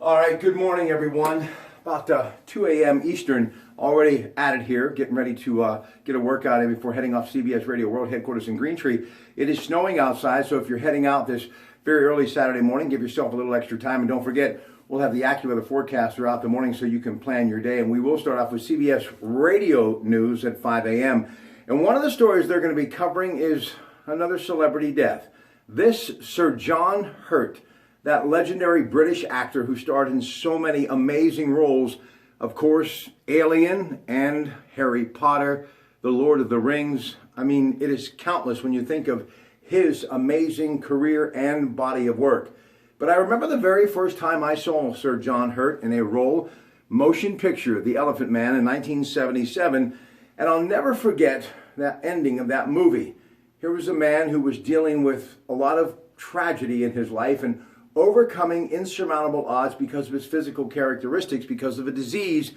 All right, good morning, everyone. About 2 a.m. Eastern, already at it here, getting ready to get a workout in before heading off CBS Radio World Headquarters in Greentree. It is snowing outside, so if you're heading out this very early Saturday morning, give yourself a little extra time. And don't forget, we'll have the AccuWeather forecast throughout the morning so you can plan your day. And we will start off with CBS Radio News at 5 a.m. And one of the stories they're going to be covering is another celebrity death. This Sir John Hurt, that legendary British actor who starred in so many amazing roles, of course, Alien and Harry Potter, The Lord of the Rings. I mean, it is countless when you think of his amazing career and body of work. But I remember the very first time I saw Sir John Hurt in a role, motion picture, The Elephant Man in 1977, and I'll never forget that ending of that movie. Here was a man who was dealing with a lot of tragedy in his life and overcoming insurmountable odds because of his physical characteristics, because of a disease,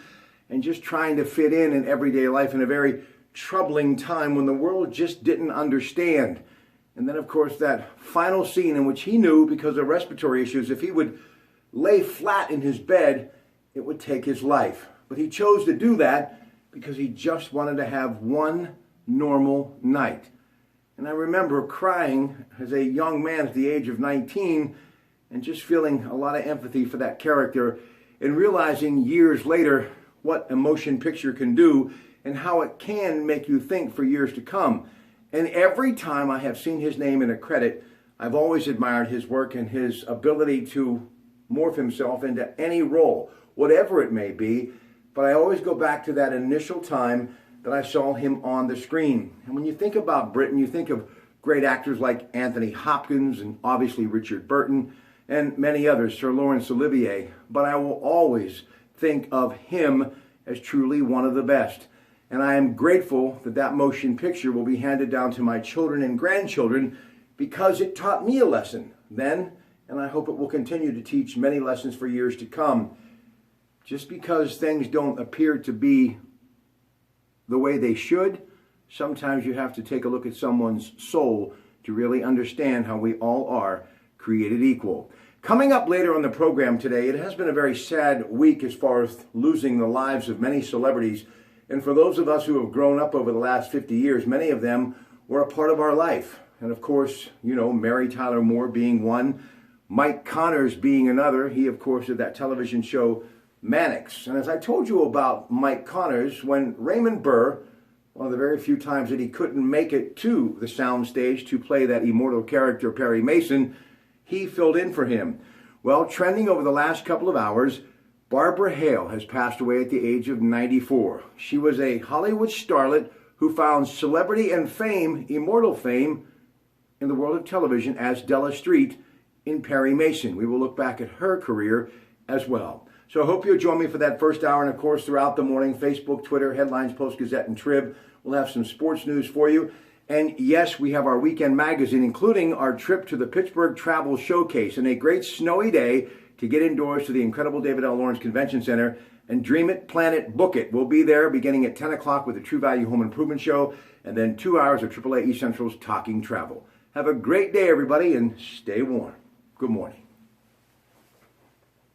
and just trying to fit in everyday life in a very troubling time when the world just didn't understand. And then, of course, that final scene in which he knew, because of respiratory issues, if he would lay flat in his bed, it would take his life. But he chose to do that because he just wanted to have one normal night. And I remember crying as a young man at the age of 19 and just feeling a lot of empathy for that character and realizing years later what a motion picture can do and how it can make you think for years to come. And every time I have seen his name in a credit, I've always admired his work and his ability to morph himself into any role, whatever it may be. But I always go back to that initial time that I saw him on the screen. And when you think about Britain, you think of great actors like Anthony Hopkins and obviously Richard Burton and many others, Sir Laurence Olivier. But I will always think of him as truly one of the best. And I am grateful that that motion picture will be handed down to my children and grandchildren because it taught me a lesson then, and I hope it will continue to teach many lessons for years to come. Just because things don't appear to be the way they should, sometimes you have to take a look at someone's soul to really understand how we all are created equal. Coming up later on the program today, it has been a very sad week as far as losing the lives of many celebrities. And for those of us who have grown up over the last 50 years, many of them were a part of our life. And of course, you know, Mary Tyler Moore being one, Mike Connors being another. He, of course, did that television show Mannix. And as I told you about Mike Connors, when Raymond Burr, one of the very few times that he couldn't make it to the soundstage to play that immortal character Perry Mason, he filled in for him. Well, trending over the last couple of hours, Barbara Hale has passed away at the age of 94. She was a Hollywood starlet who found celebrity and fame, immortal fame, in the world of television as Della Street in Perry Mason. We will look back at her career as well. So I hope you'll join me for that first hour, and of course throughout the morning, Facebook, Twitter, Headlines, Post, Gazette, and Trib. We'll have some sports news for you. And yes, we have our weekend magazine, including our trip to the Pittsburgh Travel Showcase and a great snowy day to get indoors to the incredible David L. Lawrence Convention Center and dream it, plan it, book it. We'll be there beginning at 10 o'clock with the True Value Home Improvement Show and then 2 hours of AAA East Central's Talking Travel. Have a great day, everybody, and stay warm. Good morning.